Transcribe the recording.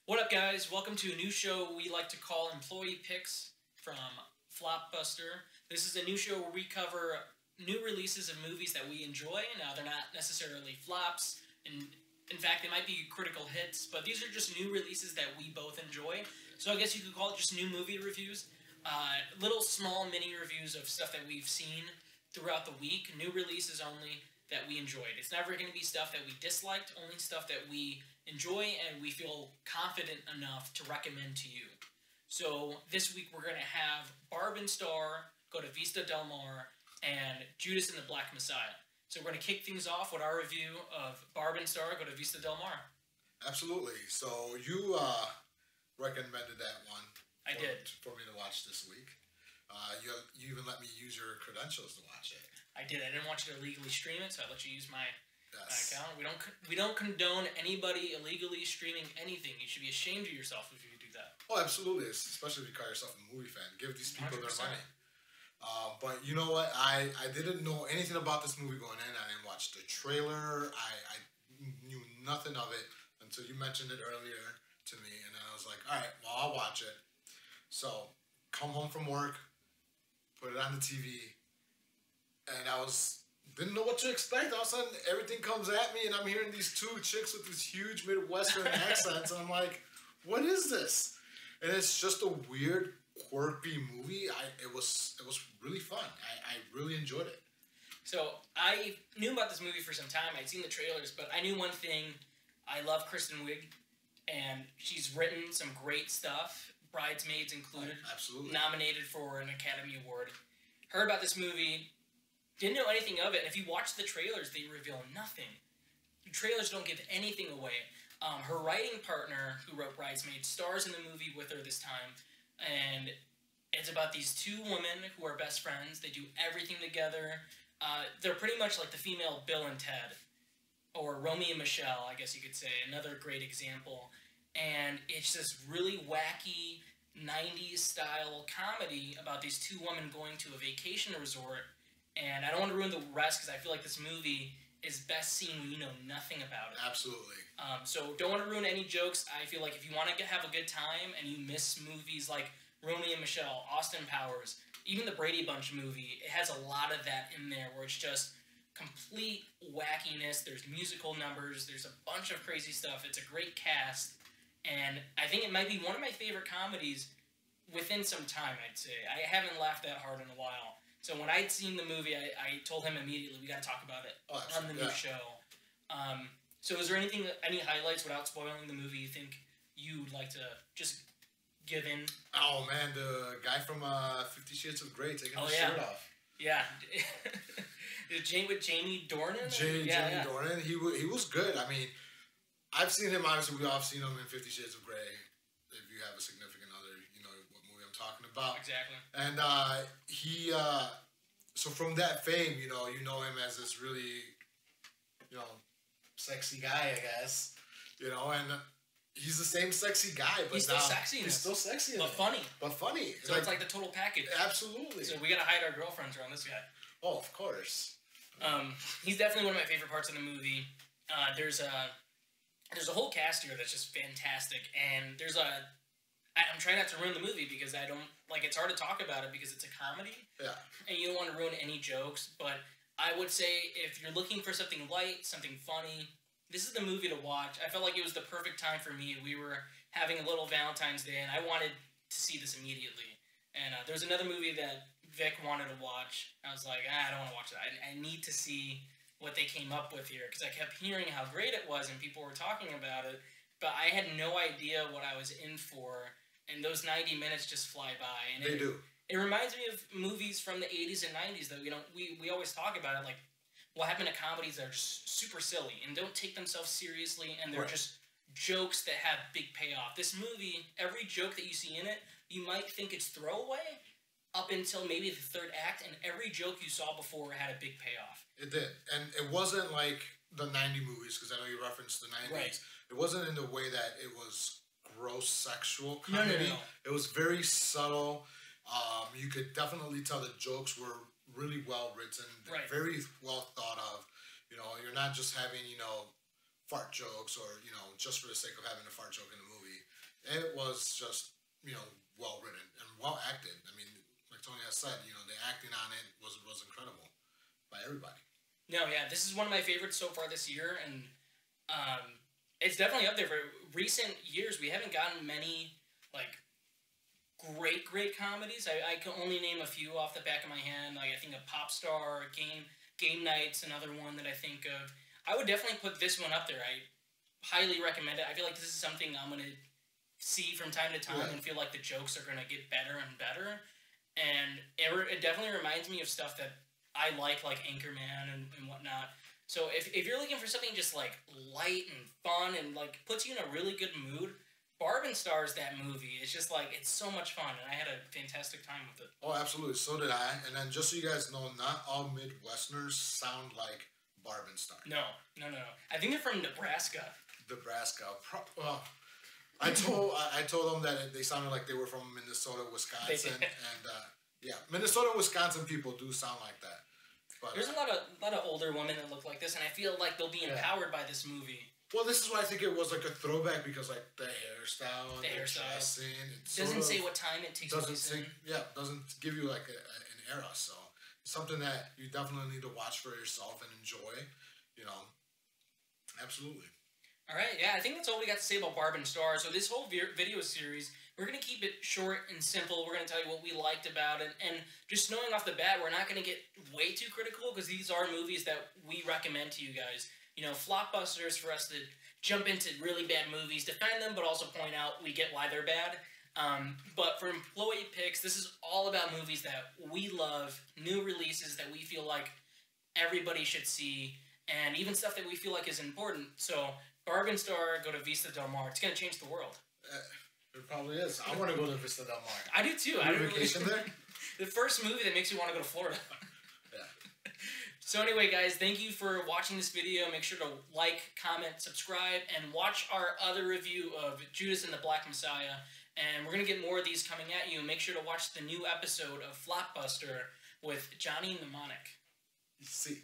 What up, guys? Welcome to a new show we like to call Employee Picks from Flopbuster. This is a new show where we cover new releases of movies that we enjoy. Now, they're not necessarily flops, and in fact, they might be critical hits, but these are just new releases that we both enjoy. So I guess you could call it just new movie reviews. Little small mini reviews of stuff that we've seen throughout the week, new releases only that we enjoyed. It's never going to be stuff that we disliked, only stuff that we enjoy and we feel confident enough to recommend to you. So this week we're going to have Barb and Star go to Vista Del Mar and Judas and the Black Messiah. So we're going to kick things off with our review of Barb and Star go to Vista Del Mar. Absolutely. So you recommended that one. I did. For me to watch this week. You even let me use your credentials to watch it. I did. I didn't want you to illegally stream it, so I let you use my account. We don't condone anybody illegally streaming anything. You should be ashamed of yourself if you do that. Oh, absolutely. Especially if you call yourself a movie fan. Give these people 100%. their money. But you know what? I didn't know anything about this movie going in. I didn't watch the trailer. I knew nothing of it until you mentioned it earlier to me. And then I was like, all right, well, I'll watch it. So, come home from work, put it on the TV, and didn't know what to expect. All of a sudden, everything comes at me, and I'm hearing these two chicks with these huge Midwestern accents, and I'm like, what is this? And it's just a weird, quirky movie. It was really fun. I really enjoyed it. So I knew about this movie for some time. I'd seen the trailers, but I knew one thing. I love Kristen Wiig, and she's written some great stuff. Bridesmaids included. Absolutely. Nominated for an Academy Award. Heard about this movie. Didn't know anything of it. And if you watch the trailers, they reveal nothing. The trailers don't give anything away. Her writing partner, who wrote Bridesmaids, stars in the movie with her this time. And it's about these two women who are best friends. They do everything together. They're pretty much like the female Bill and Ted. Or Romeo and Michelle, I guess you could say. Another great example. And it's this really wacky 90s style comedy about these two women going to a vacation resort. And I don't want to ruin the rest because I feel like this movie is best seen when you know nothing about it. Absolutely. So don't want to ruin any jokes. I feel like if you want to have a good time and you miss movies like Romeo and Michelle, Austin Powers, even the Brady Bunch movie, it has a lot of that in there where it's just complete wackiness. There's musical numbers. There's a bunch of crazy stuff. It's a great cast. And I think it might be one of my favorite comedies within some time, I'd say. I haven't laughed that hard in a while. So when I'd seen the movie, I told him immediately, we got to talk about it on the new show. So is there any highlights without spoiling the movie you think you'd like to just give in? Oh, man, the guy from 50 Shades of Grey taking his shirt off. Yeah. with Jamie Dornan? Jamie Dornan, he was good. I mean, I've seen him, obviously, we've all seen him in 50 Shades of Grey. If you have a significant other, you know what movie I'm talking about. Exactly. And so from that fame, you know him as this really, sexy guy, I guess. And he's the same sexy guy, but he's still sexy. He's still sexy. But funny. But funny. So it's like the total package. Absolutely. So we got to hide our girlfriends around this guy. Oh, of course. He's definitely one of my favorite parts of the movie. There's a whole cast here that's just fantastic, and I'm trying not to ruin the movie because I don't, it's hard to talk about it because it's a comedy. Yeah. And you don't want to ruin any jokes, but I would say if you're looking for something light, something funny, this is the movie to watch. I felt like it was the perfect time for me. We were having a little Valentine's Day, and I wanted to see this immediately. And there was another movie that Vic wanted to watch. I was like, I don't want to watch that. I need to see what they came up with here, because I kept hearing how great it was and people were talking about it, but I had no idea what I was in for, and those 90 minutes just fly by. And they do. It reminds me of movies from the 80s and 90s that we always talk about it, like what happened to comedies that are just super silly and don't take themselves seriously, and they're just jokes that have big payoff. This movie, every joke that you see in it, you might think it's throwaway up until maybe the third act, and every joke you saw before had a big payoff. It did. And it wasn't like the 90 movies, because I know you referenced the 90s. Right. It wasn't in the way that it was gross sexual comedy. No. It was very subtle. You could definitely tell the jokes were really well written, very well thought of. You're not just having, fart jokes or, just for the sake of having a fart joke in a movie. It was just, well written and well acted. I mean, like Tony has said, the acting on it was incredible by everybody. No, yeah, this is one of my favorites so far this year, and it's definitely up there. For recent years, we haven't gotten many, like, great comedies. I can only name a few off the back of my hand. Like, I think of Pop Star, Game Night's another one that I think of. I would definitely put this one up there. I highly recommend it. I feel like this is something I'm going to see from time to time and feel like the jokes are going to get better and better. And it definitely reminds me of stuff that I like Anchorman and whatnot. So if you're looking for something just, like, light and fun and, like, puts you in a really good mood, Barb stars that movie. It's just, like, it's so much fun, and I had a fantastic time with it. Oh, absolutely. So did I. And then just so you guys know, not all Midwesterners sound like Barb Star. No. I think they're from Nebraska. Well, I told them that they sounded like they were from Minnesota, Wisconsin, and Minnesota, Wisconsin people do sound like that. But there's a lot of older women that look like this, and I feel like they'll be empowered by this movie. Well, this is why I think it was like a throwback, because like the hairstyle and the dressing, it doesn't say what time it takes place in. Yeah, doesn't give you like an era. So it's something that you definitely need to watch for yourself and enjoy. Absolutely. All right, yeah, I think that's all we got to say about Barb Star. So this whole video series, we're going to keep it short and simple. We're going to tell you what we liked about it. And just knowing off the bat, we're not going to get way too critical, because these are movies that we recommend to you guys. Flopbusters for us to jump into really bad movies, defend them, but also point out we get why they're bad. But for employee picks, this is all about movies that we love, new releases that we feel like everybody should see, and even stuff that we feel like is important. So Barb Star, go to Vista Del Mar. It's going to change the world. It probably is. I want to go to Vista Del Mar. I do too. I vacation there? The first movie that makes you want to go to Florida. Yeah. So anyway, guys, thank you for watching this video. Make sure to like, comment, subscribe, and watch our other review of Judas and the Black Messiah. And we're going to get more of these coming at you. Make sure to watch the new episode of Flopbuster with Johnny Mnemonic. See.